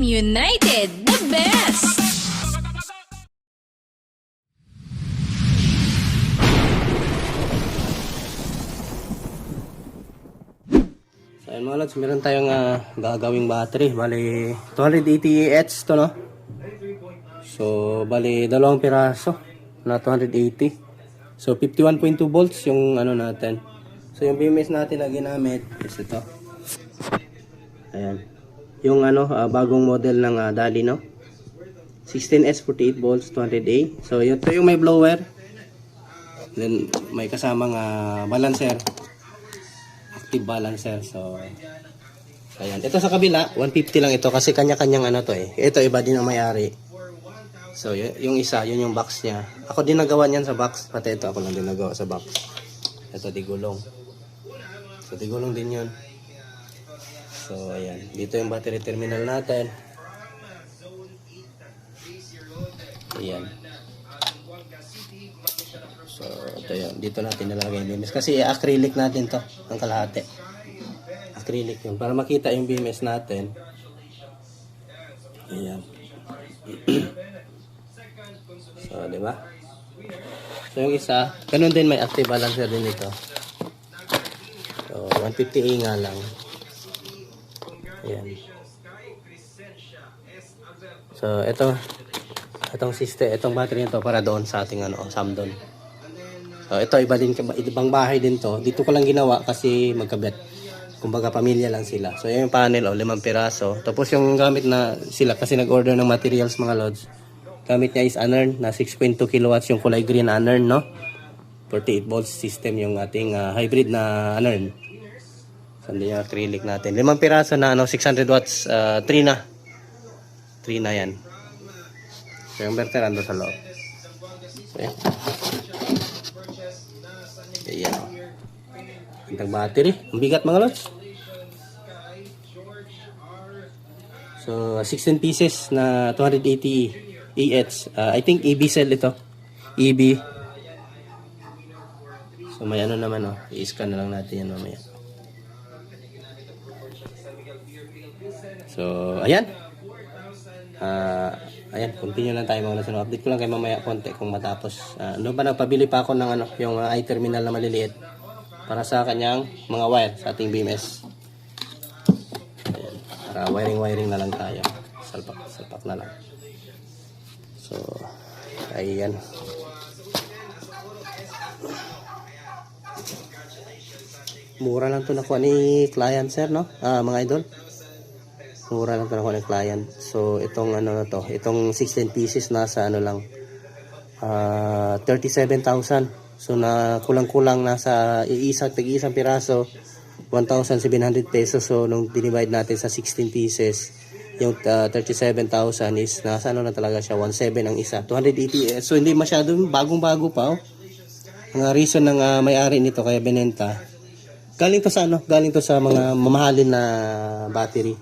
United, the best! So ayun mga lods, meron tayong gagawing battery. Bali 280 to, no? So bali dalawang piraso na 280. So 51.2 volts yung ano natin. So yung BMS natin na ginamit is ito. Ayan. Yung ano bagong model ng Dali, no? 16S 48 volts 200A. So ito yung may blower. Then may kasamang balancer. Active balancer. So ayan. Ito sa kabila 150 lang ito kasi kanya-kanyang ano to eh. Ito iba din ang may-ari. So yung isa, yun yung box niya. Ako din nagawa niyan sa box. Pati ito ako lang din nagawa sa box. Ito di gulong. So di gulong din yun. So ayan. Dito yung battery terminal natin. Ayan. So ito yun. Dito natin nalagay yung BMS. Kasi acrylic natin to. Ang kalahati. Acrylic yun. Para makita yung BMS natin. Ayan. So, di ba? So, yung isa, ganun din may active balancer din ito. So, 150A nga lang. Ayan. So, itong system, itong battery nito para doon sa ating ano, Samdon. So, ito iba din, ibang bahay din to. Dito ko lang ginawa kasi magkabit. Kumbaga, pamilya lang sila. So, yung panel, 5 piraso. Tapos, yung gamit na sila kasi nag-order ng materials mga lods. Gamit niya is Anern na 6.2 kilowatts yung kulay green na Anern, no? 48 volts system yung ating hybrid na Anern. So, hindi yung acrylic natin. 5 piraso na ano, 600 watts, 3 na. 3 na yan. So, yung inverter ando sa loob. So, yan. Ayan. Ang battery. Ang bigat mga lods. So, 16 pieces na 280 EH. I think EB cell ito. EB. So may ano naman, oh. I-scan na lang natin yan mamaya. So ayan. Ayan, continue lang tayo mga nasunod. Update ko lang kayo mamaya konti kung matapos. Ano ba, nagpabili pa ako ng ano, yung i-terminal na maliliit para sa kanyang mga wire sa ating BMS. Ayan. Para wiring na lang tayo. Salpak na lang. So, ayan. Mura lang to nakuha ni client, sir, no? Mga idol. Mura lang to nakuha ni client. So, itong ano na to, itong 16 pieces nasa ano lang, 37,000. So, na kulang-kulang nasa tig-isang piraso, 1,700 pesos. So, nung dinivide natin sa 16 pieces, yung 37,000 is nasa ano na talaga siya, 1,700 ang isa, 280. So hindi masyadong bagong-bago pa, oh. Ang reason ng may-ari nito kaya binenta, galing to sa mga mamahalin na battery.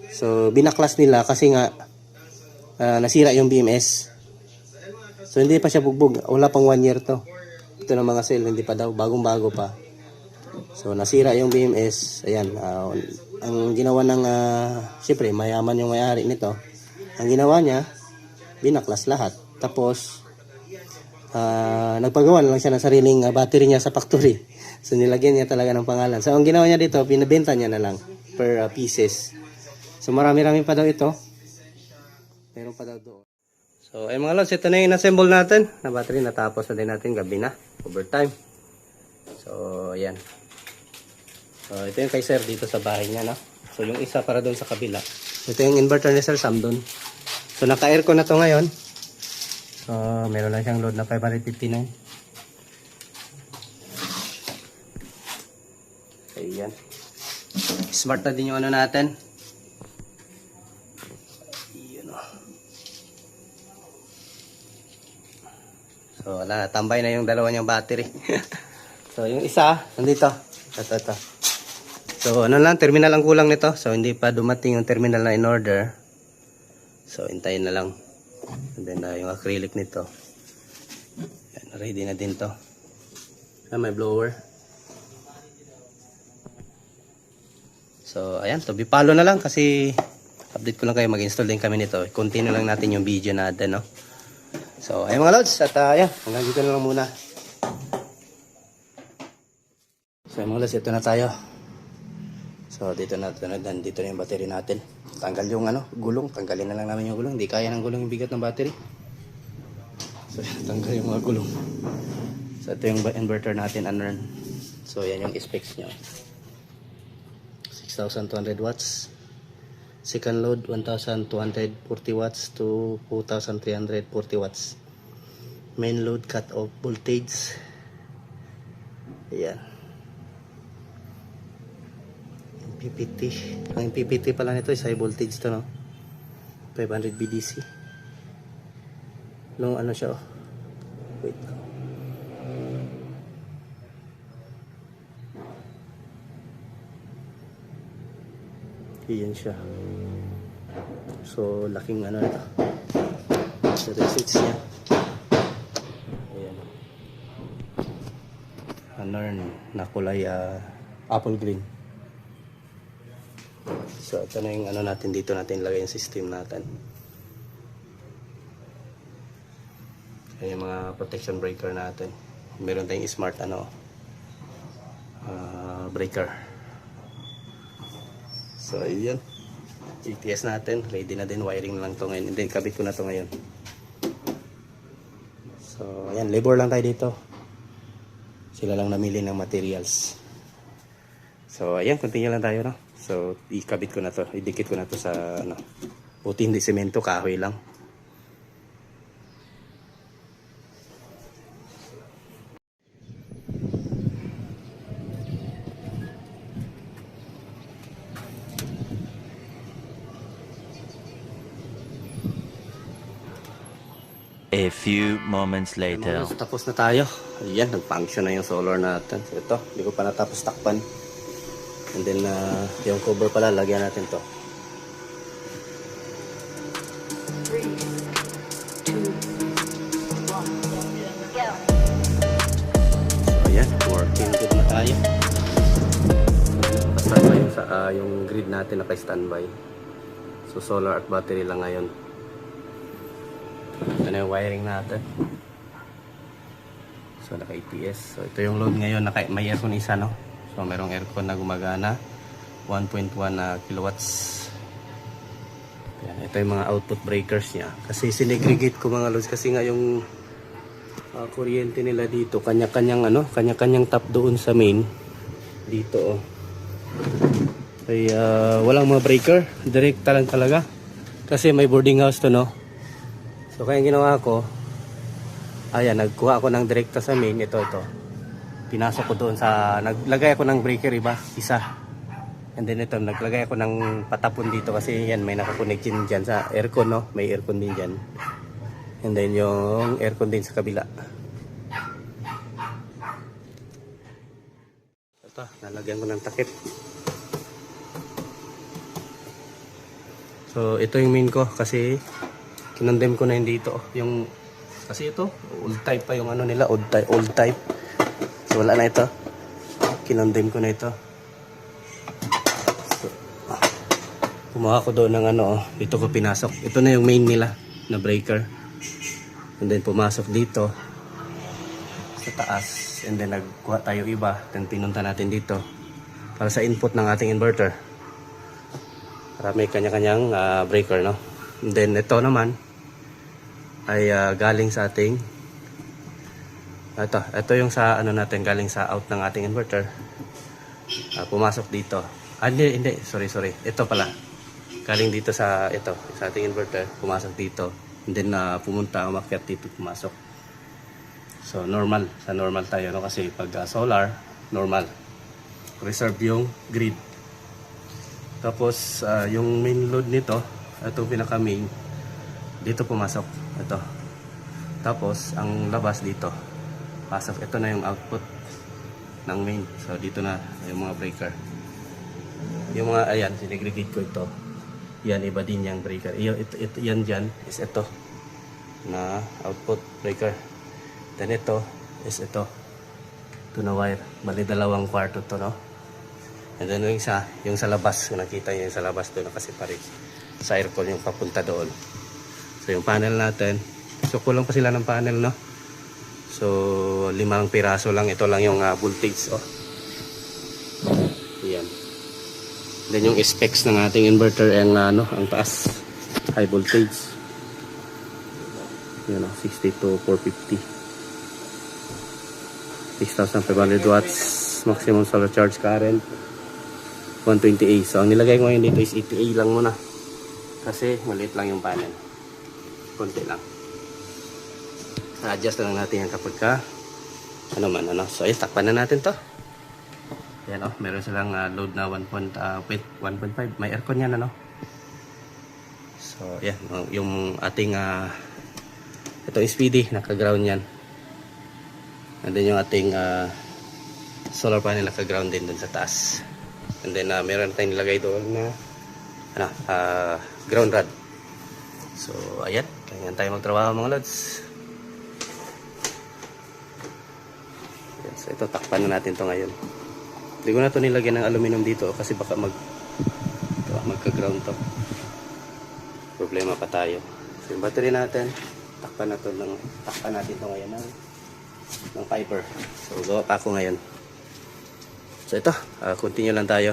So binaklas nila kasi nga nasira yung BMS. So hindi pa siya bugbog, wala pang 1 year to. Ito ng mga cell, hindi pa daw, bagong-bago pa. So nasira yung BMS. Ayan, ang ginawa ng siyempre mayaman yung may-ari nito. Ang ginawa niya, binaklas lahat. Tapos nagpagawa lang siya ng sariling battery niya sa factory. So nilagyan niya talaga ng pangalan. So ang ginawa niya dito, pinabenta niya na lang per pieces. So marami-rami pa daw ito. Meron pa daw doon. So ay mga lods, ito na yung in-assemble natin na battery. Natapos na din natin, gabi na, overtime. So ayan. So, ito yung kay sir dito sa bahay niya, no? So, yung isa para doon sa kabila. Ito yung inverter ni sir Samdon. So, naka-aircon na to ngayon. So, meron lang siyang load na 559. Ayan. Smart na din yung ano natin. Ayan, oh. So, wala. Tambay na yung dalawa niyang battery. So, yung isa, nandito. Ito. So, ano lang, terminal ang kulang nito. So, hindi pa dumating yung terminal na in order. So, hintayin na lang. And then, yung acrylic nito. Yan, ready na din to. May blower. So, ayan, to bipalo na lang kasi update ko lang kayo, mag-install din kami nito. Continue lang natin yung video natin, no? So, ayun mga lods, at ayan, hanggang dito na lang muna. So, ayun mga lods, ito na tayo. So, dito na yung battery natin. Tanggal yung gulong, tanggalin na lang namin yung gulong. Hindi kaya ng gulong yung bigat ng battery. So, tanggal yung mga gulong. So, ito yung inverter natin, unearn. So, yan yung specs nyo. 6,200 watts. Second load, 1,240 watts to 2,340 watts. Main load cut-off voltage. Ayan. PPT. Ang PPT pala nito is high voltage to, no? 500 VDC. Long ano siya, oh. Wait. Iyan siya. So, laking ano ito. So, receipts niya. Ayan. Unearn na kulay apple green. So, ito na yung ano natin dito natin lagay yung system natin. Ayan yung mga protection breaker natin. Meron tayong smart breaker. So, ayan. GTS natin. Ready na din. Wiring lang to ngayon. Hindi, kabit ko na to ngayon. So, ayan. Labor lang tayo dito. Sila lang namili ng materials. So, ayan. Continue lang tayo, no? So, ikabit ko na to. Idikit ko na to sa, buti hindi semento, kahoy lang. A few moments later. Tapos na tayo. Ayan, nag-function na yung solar natin. So, ito, hindi ko pa natapos takpan. And then, yung cover pala, lagyan natin to. 3, 2, 1, go. So, ayan, working good na tayo. Naka-standby yung grid natin, naka-standby. So, solar at battery lang ngayon. Ito na yung wiring natin. So, naka-ATS. So, ito yung load ngayon. May aircon isa, no? So, merong aircon na gumagana. 1.1 kilowatts. Yan, ito yung mga output breakers niya. Kasi sinegregate ko mga loads. Kasi nga yung kuryente nila dito, kanya-kanyang tap doon sa main. Dito, oh. Ay, walang mga breaker. Direkta lang talaga. Kasi may boarding house to, no? So, kaya ginawa ko, ayan, nagkuha ako ng direkta sa main. Ito. Pinasok ko doon sa, naglagay ako ng breaker, isa. And then ito, naglagay ako ng patapon dito kasi yan, may nakakonect din dyan sa aircon, no? May aircon din dyan. And then yung aircon din sa kabila. Ito, nalagyan ko ng takip. So, ito yung main ko kasi kinondem ko na yun dito. Kasi ito, old type pa yung nila, old type. So, wala na ito. Kinondem ko na ito. So, kumuha ko doon ng dito ko pinasok. Ito na yung main nila na breaker. And then, pumasok dito sa taas. And then, nagkuha tayo iba. Then, pinunta natin dito para sa input ng ating inverter. Para may kanya-kanyang breaker, no? And then, ito naman ay galing sa ating ito yung sa natin, galing sa out ng ating inverter, pumasok dito. Hindi, sorry, ito pala galing dito sa ating inverter, pumasok dito, and then pumunta, umakyat dito, pumasok. So normal tayo, no? Kasi pag solar, normal, reserve yung grid. Tapos yung main load nito, ito pinaka main, dito pumasok. Ito. Tapos, ang labas dito. Pasok. Ito na yung output ng main. So, dito na yung mga breaker. Yung mga, ayan, sinegregate ko ito. Yan, iba din yung breaker. Yan dyan is ito. Na output breaker. Then ito is ito. Ito na wire. Bali, 2 kwarto to, no? And then yung sa labas, kung nakita nyo yung sa labas doon nakasiparate sa aircon yung papunta doon. So yung panel natin, so kulang pa sila ng panel, no? So 5 piraso lang, ito lang yung voltage, oh. Yan. Then yung specs ng ating inverter ang ang taas, high voltage. Yan, 60 to 450. 6,500 watts maximum solar charge current, 120A. So ang nilagay ko ngayon dito is 80A lang muna kasi maliit lang yung panel, konti lang. Adjust lang natin yan kapag ka so ayun, takpan na natin to. Yan, meron silang load na 1.5, may aircon yan, so yan, yung ating ito SPD, naka-ground yan. And then yung ating solar panel naka-ground din dun sa taas. And then meron tayong nilagay doon na ground rod. So ayan, ganyan tayo magtrabaho mga lods. Ayan, so ito, takpan na natin to ngayon. Hindi ko na to nilagyan ng aluminum dito kasi baka magka-ground to. Problema pa tayo. So yung battery natin, takpan natin to ngayon ng fiber. So gawa pa ako ngayon. So ito, continue lang tayo.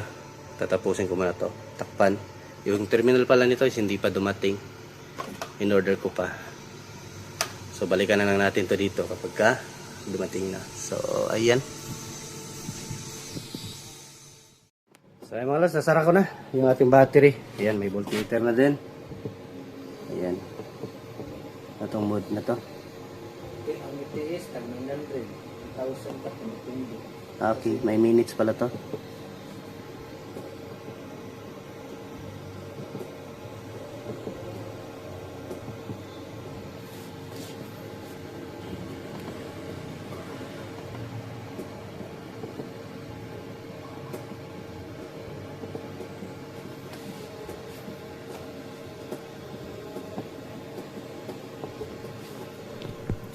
Tatapusin ko muna to. Takpan. Yung terminal pala nito is hindi pa dumating. In order ko pa. So balikan na lang natin to dito kapag ka dumating na. So ayan. So ayun mga lods, nasara ko na yung ating battery. Ayan, may voltmeter na din. Ayan. Itong mode na to. Okay, may minutes pala to.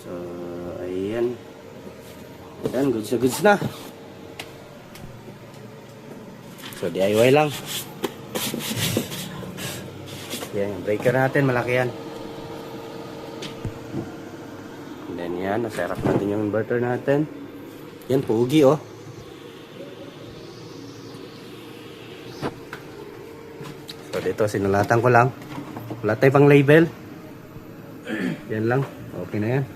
So, ayan. Ayan, goods na. So, DIY lang. Yan, yung breaker natin, malaki yan. And then yan, naserap natin yung inverter natin. Yan, pugi, oh. So, dito, sinulatan ko lang. Wala tayo pang label. Yan lang. Okay na yan.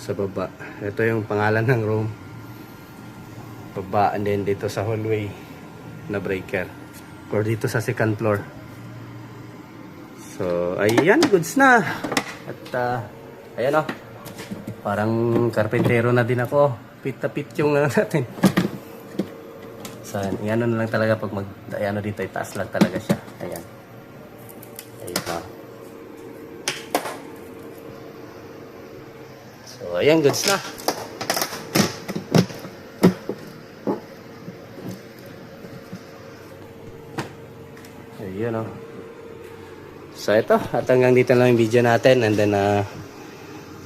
Sa baba. Ito yung pangalan ng room. Baba, and then dito sa hallway na breaker. Or dito sa second floor. So, ayan, goods na. At, ayan, oh. Parang karpentero na din ako. Pit na pit yung natin. So, yan na lang talaga pag ayan, dito, itaas lang talaga siya. Ayan. Ayan, oh. So, ayan, goods na. Ayan, oh. So ito, at hanggang dito lang yung video natin. And then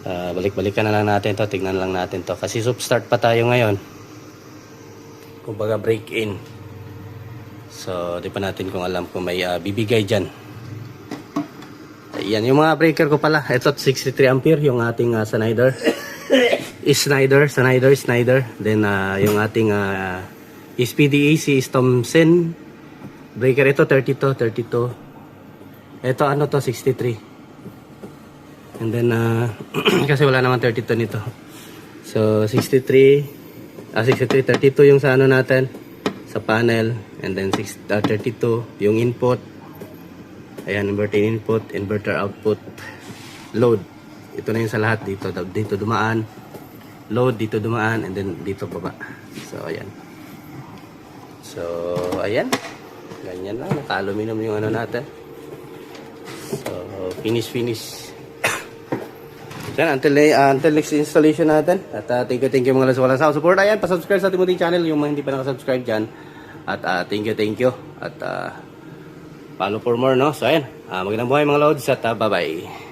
balik-balikan na lang natin to. Tignan lang natin to. Kasi substart pa tayo ngayon. Kumbaga break in. So di pa natin kung alam kung may bibigay dyan. Ayan, yung mga breaker ko pala. Ito 63 ampere yung ating Snyder. Snyder. Then yung ating SPDAC is Thomson breaker. Ito 32. Ito ano to, 63. And then kasi wala naman 32 nito. So 63 32 yung sa ano natin sa panel. And then 32 yung input. Ayan, inverter input, inverter output, load. Ito na yung sa lahat dito. Dito dumaan, load dito dumaan, and then dito baba. So ayan. So ayan. Ganyan lang, naka-aluminum yung ano natin. So, finish. Yan, until next installation natin. At thank you mga lads, walang support. Ayan, pa-subscribe sa ating munting channel, yung mga hindi pa nakasubscribe dyan. At thank you. At follow for more, no? So, ayan, magandang buhay mga lods, at bye-bye.